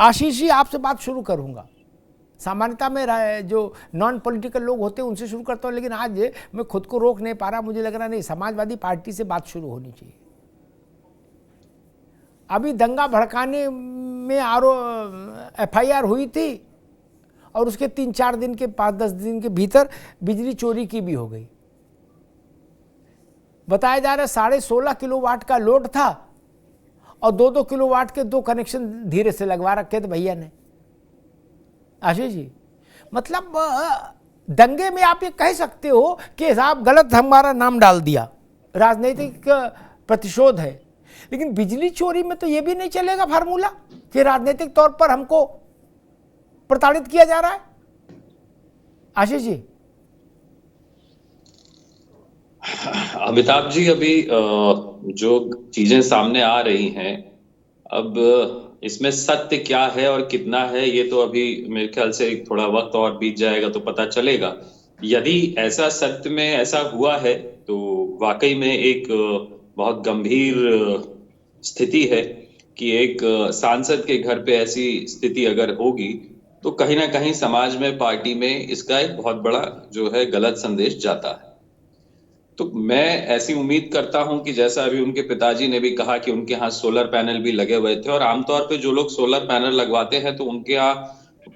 आशीष जी, आपसे बात शुरू करूंगा। सामान्यता में जो नॉन पॉलिटिकल लोग होते हैं उनसे शुरू करता हूँ, लेकिन आज मैं खुद को रोक नहीं पा रहा, मुझे लग रहा नहीं, समाजवादी पार्टी से बात शुरू होनी चाहिए। अभी दंगा भड़काने में FIR हुई थी और उसके 3-4 दिन के 5-10 दिन के भीतर बिजली चोरी की भी हो गई। बताया जा रहा है 16.5 किलोवाट का लोड था और 2-2 किलोवाट के 2 कनेक्शन धीरे से लगवा रखे थे भैया ने। आशीष जी, मतलब दंगे में आप ये कह सकते हो कि साहब गलत हमारा नाम डाल दिया, राजनीतिक प्रतिशोध है, लेकिन बिजली चोरी में तो ये भी नहीं चलेगा फार्मूला कि राजनीतिक तौर पर हमको प्रताड़ित किया जा रहा है। आशीष जी। अमिताभ जी, अभी जो चीजें सामने आ रही हैं, अब इसमें सत्य क्या है और कितना है, ये तो अभी मेरे ख्याल से थोड़ा वक्त और बीत जाएगा तो पता चलेगा। यदि ऐसा सत्य में ऐसा हुआ है तो वाकई में एक बहुत गंभीर स्थिति है कि एक सांसद के घर पे ऐसी स्थिति अगर होगी तो कहीं ना कहीं समाज में, पार्टी में इसका एक बहुत बड़ा जो है गलत संदेश जाता है। तो मैं ऐसी उम्मीद करता हूं कि जैसा अभी उनके पिताजी ने भी कहा कि उनके यहाँ सोलर पैनल भी लगे हुए थे, और आमतौर पे जो लोग सोलर पैनल लगवाते हैं तो उनके यहाँ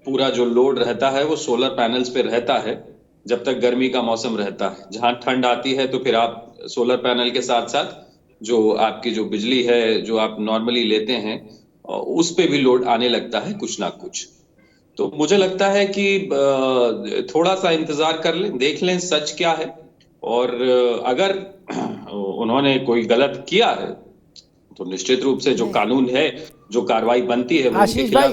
पूरा जो लोड रहता है वो सोलर पैनल्स पे रहता है जब तक गर्मी का मौसम रहता है। जहां ठंड आती है तो फिर आप सोलर पैनल के साथ साथ जो आपकी जो बिजली है जो आप नॉर्मली लेते हैं उस पे भी लोड आने लगता है कुछ ना कुछ। तो मुझे लगता है कि थोड़ा सा इंतजार कर लें, देख लें सच क्या है, और अगर उन्होंने कोई गलत किया है तो निश्चित रूप से जो कानून है, जो कार्रवाई बनती है वो उनके खिलाफ।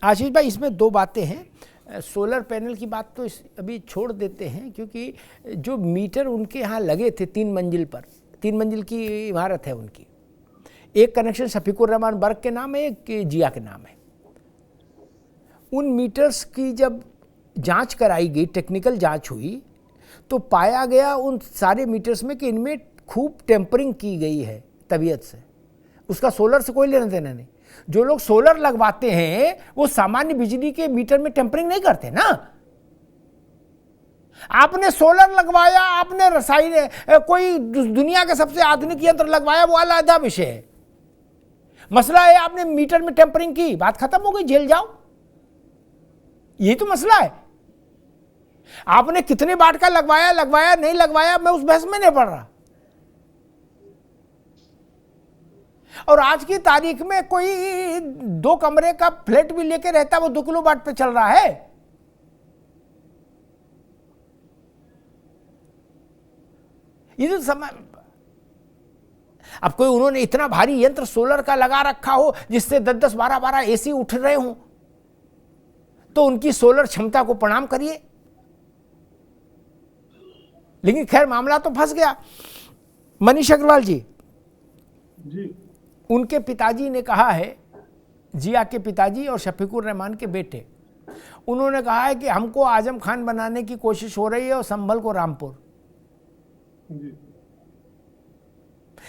आशीष भाई, इसमें 2 बातें हैं। सोलर पैनल की बात तो अभी छोड़ देते हैं, क्योंकि जो मीटर उनके यहाँ लगे थे 3 मंजिल पर, 3 मंजिल की इमारत है उनकी, एक कनेक्शन शफीकुर रहमान बर्ग के नाम है, एक जिया के नाम है। उन मीटर्स की जब जांच कराई गई, टेक्निकल जांच हुई, तो पाया गया उन सारे मीटर्स में कि इनमें खूब टेम्परिंग की गई है तबीयत से। उसका सोलर से कोई लेना देना नहीं। जो लोग सोलर लगवाते हैं वो सामान्य बिजली के मीटर में टेम्परिंग नहीं करते ना। आपने सोलर लगवाया, आपने रसायन कोई दुनिया का सबसे आधुनिक यंत्र लगवाया, वो अलग विषय है। मसला है आपने मीटर में टेम्परिंग की, बात खत्म हो गई, जेल जाओ। यही तो मसला है। आपने कितने वाट का लगवाया नहीं लगवाया, मैं उस बहस में नहीं पड़ रहा। और आज की तारीख में कोई 2 कमरे का फ्लैट भी लेके रहता है, वो 2 किलो वाट पे चल रहा है। ये तो समय, अब कोई उन्होंने इतना भारी यंत्र सोलर का लगा रखा हो जिससे 10-10, 12-12 AC उठ रहे हो, तो उनकी सोलर क्षमता को प्रणाम करिए। लेकिन खैर मामला तो फंस गया। मनीष अग्रवाल जी, उनके पिताजी ने कहा है, जिया के पिताजी और शफीकुर रहमान के बेटे, उन्होंने कहा है कि हमको आजम खान बनाने की कोशिश हो रही है और संभल को रामपुर।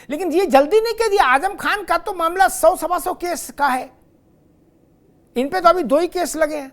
लेकिन ये जल्दी नहीं कह दिया। आजम खान का तो मामला 100-125 केस का है, इन पे तो अभी 2 ही केस लगे हैं।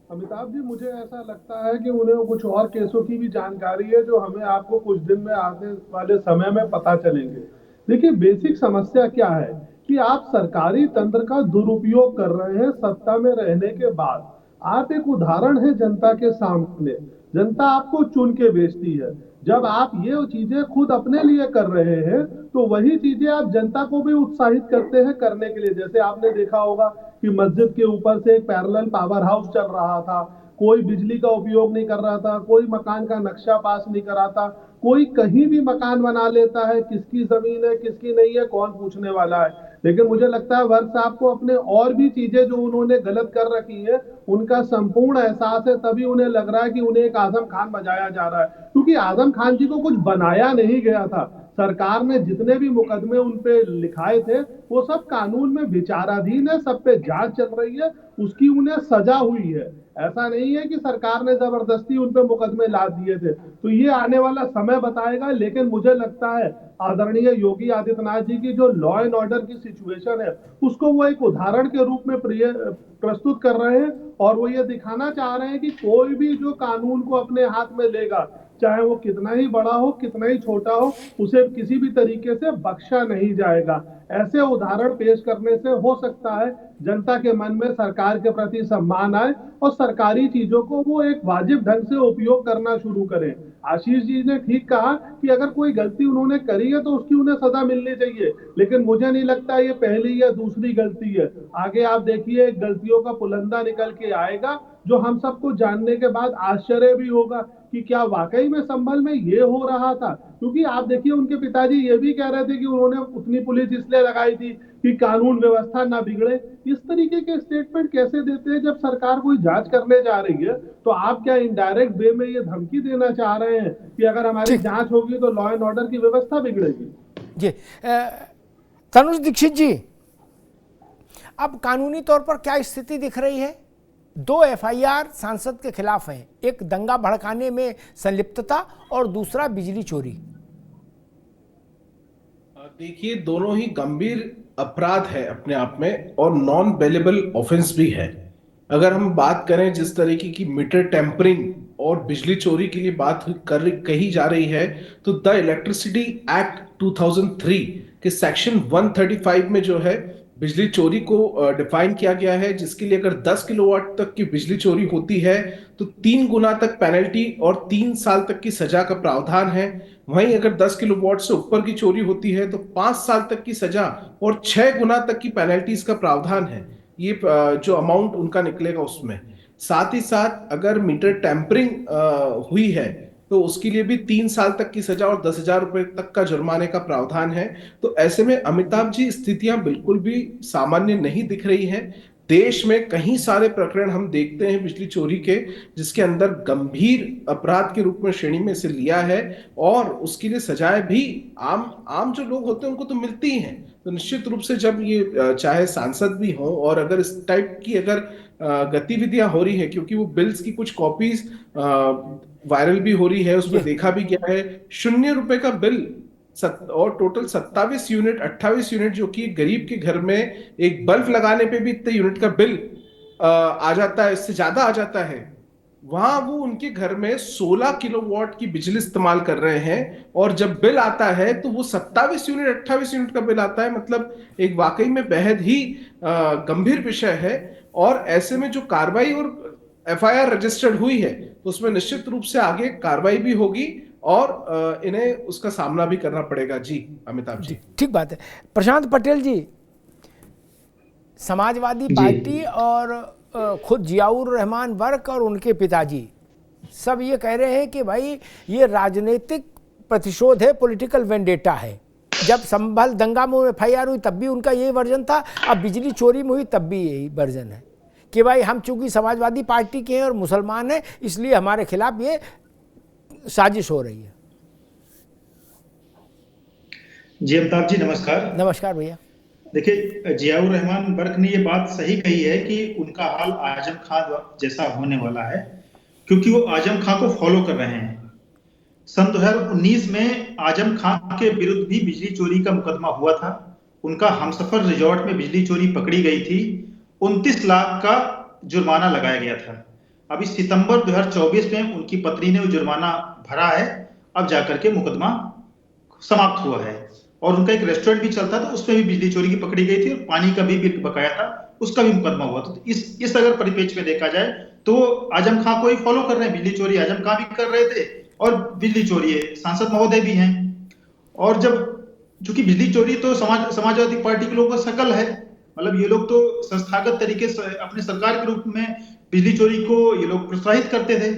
अमिताभ जी, मुझे ऐसा लगता है कि उन्हें कुछ और केसों की भी जानकारी है जो हमें आपको कुछ दिन में आने वाले समय में पता चलेंगे। देखिए, बेसिक समस्या क्या है कि आप सरकारी तंत्र का दुरुपयोग कर रहे हैं सत्ता में रहने के बाद। आप एक उदाहरण है जनता के सामने, जनता आपको चुन के भेजती है। जब आप ये चीजें खुद अपने लिए कर रहे हैं तो वही चीजें आप जनता को भी उत्साहित करते हैं करने के लिए। जैसे आपने देखा होगा कि मस्जिद के ऊपर से एक पैरेलल पावर हाउस चल रहा था, कोई बिजली का उपयोग नहीं कर रहा था, कोई मकान का नक्शा पास नहीं करा था, कोई कहीं भी मकान बना लेता है, किसकी जमीन है किसकी नहीं है कौन पूछने वाला है। लेकिन मुझे लगता है वर्ष साहब को अपने और भी चीजें जो उन्होंने गलत कर रखी है उनका संपूर्ण एहसास है, तभी उन्हें लग रहा है कि उन्हें एक आजम खान बजाया जा रहा है। क्योंकि आजम खान जी को कुछ बनाया नहीं गया था, सरकार ने जितने भी मुकदमे उन पे लिखाए थे वो सब कानून में विचाराधीन है, सब पे जांच चल रही है, उसकी उन्हें सजा हुई है। ऐसा नहीं है कि सरकार ने जबरदस्ती उन पे मुकदमे ला दिए थे। तो ये आने वाला समय बताएगा, लेकिन मुझे लगता है आदरणीय योगी आदित्यनाथ जी की जो लॉ एंड ऑर्डर की सिचुएशन है उसको वो एक उदाहरण के रूप में प्रस्तुत कर रहे हैं, और वो ये दिखाना चाह रहे हैं कि कोई भी जो कानून को अपने हाथ में लेगा, चाहे वो कितना ही बड़ा हो कितना ही छोटा हो, उसे किसी भी तरीके से बख्शा नहीं जाएगा। ऐसे उदाहरण पेश करने से हो सकता है जनता के मन में सरकार के प्रति सम्मान आए और सरकारी चीजों को वो एक वाजिब ढंग से उपयोग करना शुरू करें। आशीष जी ने ठीक कहा कि अगर कोई गलती उन्होंने करी है तो उसकी उन्हें सजा मिलनी चाहिए, लेकिन मुझे नहीं लगता ये पहली या दूसरी गलती है। आगे आप देखिए गलतियों का पुलंदा निकल के आएगा जो हम सबको जानने के बाद आश्चर्य भी होगा कि क्या वाकई में संभल में ये हो रहा था। क्योंकि आप देखिए उनके पिताजी ये भी कह रहे थे कि उन्होंने उतनी पुलिस इसलिए लगाई थी कि कानून व्यवस्था ना बिगड़े। इस तरीके के स्टेटमेंट कैसे देते हैं जब सरकार कोई जांच करने जा रही है? तो आप क्या इनडायरेक्ट वे में ये धमकी देना चाह रहे हैं कि अगर हमारी जांच होगी तो लॉ एंड ऑर्डर की व्यवस्था बिगड़ेगी? जी तनुज दीक्षित जी, अब कानूनी तौर पर क्या स्थिति दिख रही है? 2 एफआईआर सांसद के खिलाफ हैं, एक दंगा भड़काने में संलिप्तता और दूसरा बिजली चोरी। देखिए दोनों ही गंभीर अपराध है अपने आप में और नॉन बेलेबल ऑफेंस भी है। अगर हम बात करें जिस तरीके की मीटर टेम्परिंग और बिजली चोरी के लिए बात कही जा रही है, तो द इलेक्ट्रिसिटी एक्ट 2003 के सेक्शन 135 में जो है बिजली चोरी को डिफाइन किया गया है, जिसके लिए अगर 10 किलोवाट तक की बिजली चोरी होती है तो 3 गुना तक पेनल्टी और 3 साल तक की सजा का प्रावधान है। वहीं अगर 10 किलोवाट से ऊपर की चोरी होती है तो 5 साल तक की सजा और 6 गुना तक की पेनल्टीज का प्रावधान है। ये जो अमाउंट उनका निकलेगा उसमें। साथ ही साथ अगर मीटर टेम्परिंग हुई है तो उसके लिए भी 3 साल तक की सजा और 10,000 रुपए तक का जुर्माने का प्रावधान है। तो ऐसे में अमिताभ जी स्थितियां बिल्कुल भी सामान्य नहीं दिख रही हैं। देश में कई सारे प्रकरण हम देखते हैं बिजली चोरी के, जिसके अंदर गंभीर अपराध के रूप में श्रेणी में से लिया है और उसके लिए सजाएं भी आम जो लोग होते हैं उनको तो मिलती ही हैं। तो निश्चित रूप से जब ये चाहे सांसद भी हो और अगर इस टाइप की अगर गतिविधियां हो रही है, क्योंकि वो बिल्स की कुछ कॉपीज वायरल भी हो रही है, उसमें देखा भी गया है 0 रुपए का बिल और टोटल 27 यूनिट 28 यूनिट, जो कि गरीब के घर में एक बल्ब लगाने पे भी इतने यूनिट का बिल आ जाता है, इससे ज्यादा आ जाता है। वहां वो उनके घर में 16 किलोवाट की बिजली इस्तेमाल कर रहे हैं और जब बिल आता है तो वो 27 यूनिट 28 यूनिट का बिल आता है। मतलब एक वाकई में बेहद ही गंभीर विषय है। और ऐसे में जो कार्रवाई और एफआईआर रजिस्टर्ड हुई है तो उसमें निश्चित रूप से आगे कार्रवाई भी होगी और इन्हें उसका सामना भी करना पड़ेगा। जी अमिताभ जी, ठीक बात है। प्रशांत पटेल जी, समाजवादी पार्टी और खुद जियाउर रहमान वर्क और उनके पिताजी सब ये कह रहे हैं कि भाई ये राजनीतिक प्रतिशोध है, पॉलिटिकल वेंडेटा है। जब संभल दंगा में एफआईआर हुई तब भी उनका यही वर्जन था, अब बिजली चोरी में हुई तब भी यही वर्जन है कि भाई हम चूंकि समाजवादी पार्टी के हैं और मुसलमान हैं इसलिए हमारे खिलाफ ये साजिश हो रही है। जी अमिताभ जी नमस्कार। नमस्कार भैया। देखिए जियाउर रहमान बर्क ने ये बात सही कही है कि उनका हाल आजम खां जैसा होने वाला है, क्योंकि वो आजम खां को फॉलो कर रहे हैं। सन 2019 में आजम खां के विरुद्ध भी बिजली चोरी का मुकदमा हुआ था। उनका हमसफर रिजॉर्ट में बिजली चोरी पकड़ी गई थी, 29 लाख का जुर्माना लगाया गया था। अभी सितंबर 2024 में उनकी पत्नी ने वो जुर्माना भरा है, अब जाकर के मुकदमा समाप्त हुआ है। और उनका एक रेस्टोरेंट भी चलता था, उसमें भी बिजली चोरी की पकड़ी गई थी और पानी का भी बिल बकाया था, उसका भी मुकदमा हुआ। तो इस अगर परिप्रेक्ष्य में देखा जाए तो आजम खां को ही फॉलो कर रहे हैं। बिजली चोरी आजम खां भी कर रहे थे और बिजली चोरी सांसद महोदय भी हैं। और जब चूंकि बिजली चोरी तो समाजवादी पार्टी के लोगों का शकल है, मतलब ये लोग तो संस्थागत तरीके से अपने सरकार के रूप में बिजली चोरी को ये लोग प्रोत्साहित करते थे।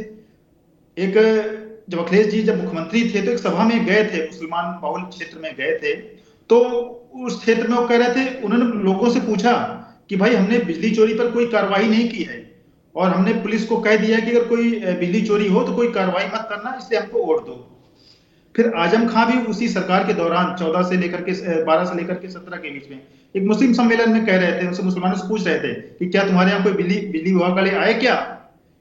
एक जब अखिलेश जी जब मुख्यमंत्री थे तो एक सभा में गए थे, मुसलमान बहुल क्षेत्र में गए थे, तो उस क्षेत्र में वो कह रहे थे, उन्होंने लोगों से पूछा कि भाई हमने बिजली चोरी पर कोई कार्रवाई नहीं की है और हमने पुलिस को कह दिया कि अगर कोई बिजली चोरी हो तो कोई कार्रवाई मत करना, इसलिए हमको वोट दो। फिर आजम खां भी उसी सरकार के दौरान 12 से लेकर के 17 के बीच में एक मुस्लिम सम्मेलन में कह रहे थे, उनसे मुसलमानों से पूछ रहे थे कि क्या तुम्हारे यहाँ कोई बिजली विभाग वाले आए क्या?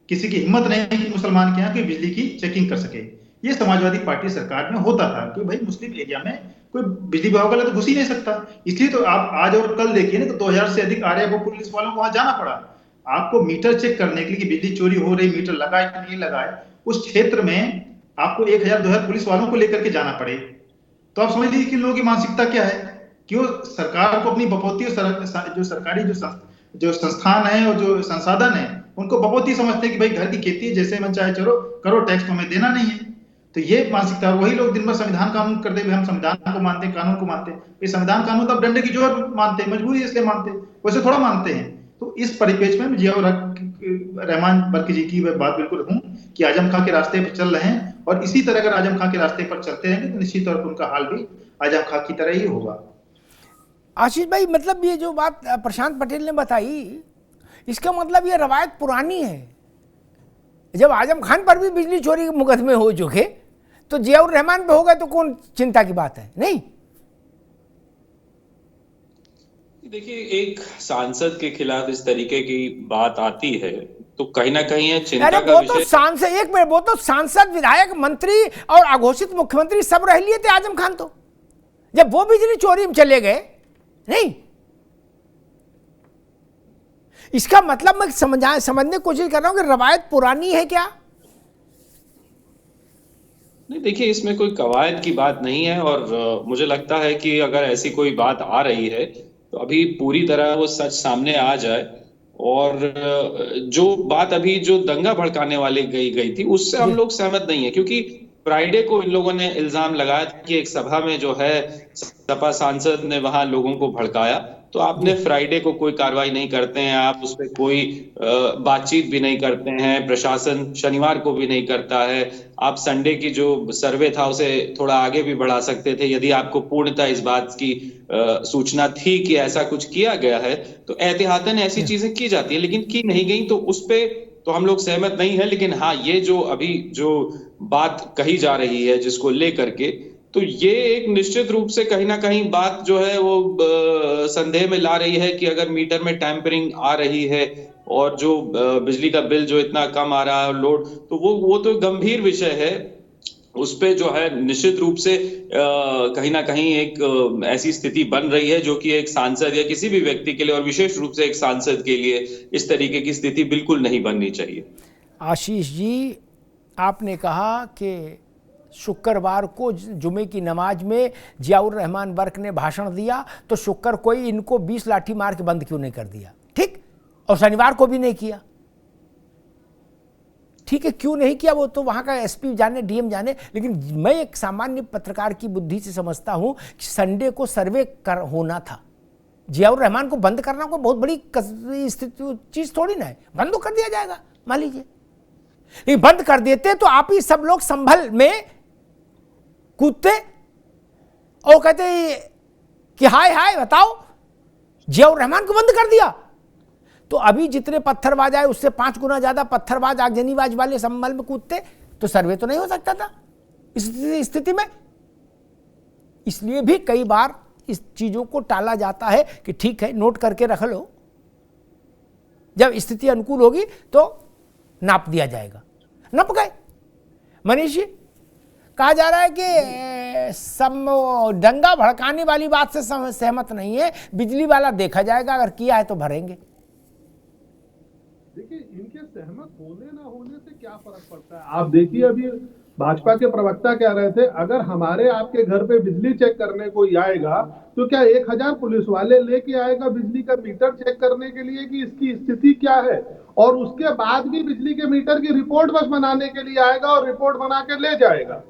किसी की हिम्मत नहीं कि मुसलमान के यहाँ कोई बिजली की चेकिंग कर सके। ये समाजवादी पार्टी सरकार में होता था कि भाई मुस्लिम एरिया में कोई बिजली विभाग वाला तो घुस ही नहीं सकता। इसलिए तो आप आज और कल देखिए ना, तो 2000 से अधिक आरएएफ पुलिस वालों को वहां जाना पड़ा आपको मीटर चेक करने के लिए कि बिजली चोरी हो रही, मीटर लगाए कि नहीं लगाए। उस क्षेत्र में आपको 1000-2000 पुलिस वालों को लेकर के जाना पड़े। तो आप समझ लीजिए कि लोगों की मानसिकता क्या है कि वो सरकार को अपनी बपौती जो सरकारी जो संस्थान है और जो संसाधन है उनको बपौती समझते हैं कि भाई घर की खेती है, जैसे मन चाहे चलो करो, टैक्स तो हमें देना नहीं है। तो ये मानसिकता, वही लोग दिन भर संविधान कानून करते हुए हम संविधान को मानते हैं, कानून को मानते हैं। ये संविधान कानून तो अब डंडे की जोर मानते हैं, मजबूरी इसलिए मानते हैं, वैसे थोड़ा मानते हैं। तो इस परिप्रेक्ष्य में जियाउर रहमान बर्क जी की बात बिल्कुल हूँ कि आजम खां के रास्ते पर चल रहे हैं, और इसी तरह अगर आजम खां के रास्ते पर चलते रहेंगे तो निश्चित तौर पर उनका हाल भी आजम खां की तरह ही होगा। आशीष भाई, मतलब ये जो बात प्रशांत पटेल ने बताई, इसका मतलब ये रवायत पुरानी है। जब आजम खान पर भी बिजली चोरी के मुकदमे हो चुके तो जियाउर रहमान पे हो गए तो कौन चिंता की बात है? नहीं, देखिए, एक सांसद के खिलाफ इस तरीके की बात आती है तो कहीं ना कहीं है चिंता का वो विषय। तो सांसद, एक मिनट, वो तो सांसद, विधायक, मंत्री और अघोषित मुख्यमंत्री सब रह लिए थे आजम खान। तो जब वो बिजली चोरी में चले गए, नहीं, इसका मतलब मैं समझने की कोशिश कर रहा हूं कि रवायत पुरानी है क्या? नहीं, देखिए, इसमें कोई कवायद की बात नहीं है, और मुझे लगता है कि अगर ऐसी कोई बात आ रही है तो अभी पूरी तरह वो सच सामने आ जाए। और जो बात अभी जो दंगा भड़काने वाले गई थी उससे हम लोग सहमत नहीं है, क्योंकि फ्राइडे को इन लोगों ने इल्जाम लगाया था कि एक सभा में जो है सपा सांसद ने वहां लोगों को भड़काया। तो आपने फ्राइडे को कोई कार्रवाई नहीं करते हैं, आप उस पर कोई बातचीत भी नहीं करते हैं, प्रशासन शनिवार को भी नहीं करता है। आप संडे की जो सर्वे था उसे थोड़ा आगे भी बढ़ा सकते थे यदि आपको पूर्णतः इस बात की सूचना थी कि ऐसा कुछ किया गया है। तो एहतियातन ऐसी चीजें की जाती है, लेकिन की नहीं गई, तो उस पे तो हम लोग सहमत नहीं है। लेकिन हाँ, ये जो अभी जो बात कही जा रही है जिसको लेकर के, तो ये एक निश्चित रूप से कहीं ना कहीं बात जो है वो संदेह में ला रही है कि अगर मीटर में टैंपरिंग आ रही है और जो बिजली का बिल जो इतना कम आ रहा है लोड, तो वो तो गंभीर विषय है। उस पे जो है निश्चित रूप से कहीं ना कहीं एक ऐसी स्थिति बन रही है जो कि एक सांसद या किसी भी व्यक्ति के लिए, और विशेष रूप से एक सांसद के लिए, इस तरीके की स्थिति बिल्कुल नहीं बननी चाहिए। आशीष जी, आपने कहा कि शुक्रवार को जुमे की नमाज में जियाउर रहमान बर्क ने भाषण दिया, तो शुक्र को इनको 20 लाठी मार के बंद क्यों नहीं कर दिया? ठीक, और शनिवार को भी नहीं किया। ठीक है, क्यों नहीं किया वो तो वहां का एसपी जाने, डीएम जाने। लेकिन मैं एक सामान्य पत्रकार की बुद्धि से समझता हूं कि संडे को सर्वे होना था। जियाउर रहमान को बंद करना कोई बहुत बड़ी चीज थोड़ी ना है, बंद तो कर दिया जाएगा मान लीजिए। लेकिन बंद कर देते तो आप ही सब लोग संभल में कूदते और कहते कि हाय हाय बताओ जियाउर रहमान को बंद कर दिया। तो अभी जितने पत्थरबाज आए उससे 5 गुना ज्यादा पत्थरबाज, आगजनीबाज वाले संभल में कूदते तो सर्वे तो नहीं हो सकता था इस स्थिति में। इसलिए भी कई बार इस चीजों को टाला जाता है कि ठीक है, नोट करके रख लो, जब स्थिति अनुकूल होगी तो नाप दिया जाएगा। नप गए। मनीष जी, कहा जा रहा है कि दंगा भड़काने वाली बात से सहमत नहीं है, बिजली वाला देखा जाएगा, अगर किया है तो भरेंगे। देखिए, इनके सहमत होने ना होने से क्या फर्क पड़ता है? आप देखिए, अभी भाजपा के प्रवक्ता कह रहे थे अगर हमारे आपके घर पे बिजली चेक करने कोई आएगा तो क्या 1000 पुलिस वाले लेके आएगा बिजली का मीटर चेक करने के लिए कि इसकी स्थिति क्या है, और उसके बाद भी बिजली के मीटर की रिपोर्ट बस बनाने के लिए आएगा और रिपोर्ट बना के ले जाएगा।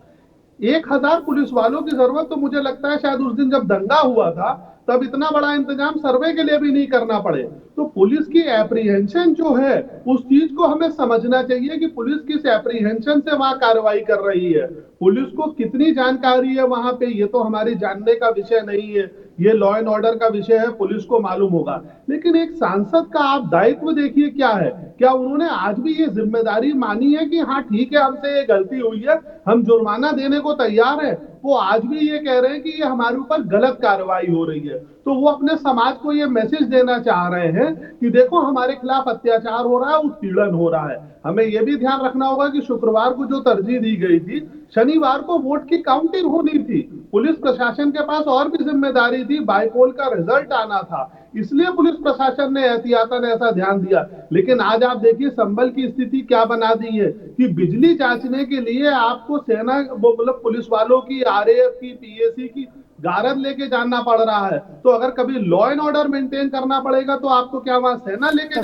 1000 पुलिस वालों की जरूरत तो मुझे लगता है शायद उस दिन जब दंगा हुआ था तब इतना बड़ा इंतजाम सर्वे के लिए भी नहीं करना पड़े। तो पुलिस की एप्रीहेंशन जो है उस चीज को हमें समझना चाहिए कि पुलिस किस एप्रीहेंशन से वहां कार्रवाई कर रही है। पुलिस को कितनी जानकारी है वहां पे, ये तो हमारी जानने का विषय नहीं है, ये लॉ एंड ऑर्डर का विषय है, पुलिस को मालूम होगा। लेकिन एक सांसद का आप दायित्व देखिए क्या है, क्या उन्होंने आज भी ये जिम्मेदारी मानी है कि हाँ ठीक है हमसे ये गलती हुई है, हम जुर्माना देने को तैयार है? वो आज भी ये कह रहे हैं कि ये हमारे ऊपर गलत कार्रवाई हो रही है। तो वो अपने समाज को ये मैसेज देना चाह रहे हैं कि देखो हमारे खिलाफ अत्याचार हो रहा है, उत्पीड़न हो रहा है। हमें ये भी ध्यान रखना होगा कि शुक्रवार को जो तरजीह दी गई थी, शनिवार को वोट की काउंटिंग होनी थी, पुलिस प्रशासन के पास और भी जिम्मेदारी थी, बाइपोल का रिजल्ट आना था, इसलिए पुलिस प्रशासन ने एहतियातन ऐसा ध्यान दिया। लेकिन आज आप देखिए संभल की स्थिति क्या बना दी है कि बिजली जांचने के लिए आपको सेना मतलब पुलिस वालों की, आरएएफ की, पीएसी की गारद लेके जाना पड़ रहा है। तो अगर कभी लॉ एंड ऑर्डर मेंटेन करना पड़ेगा तो आपको क्या वहां सेना लेके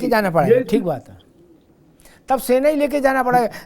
जाना पड़ेगा? ठीक बात है, तब सेना ही लेके जाना पड़ेगा।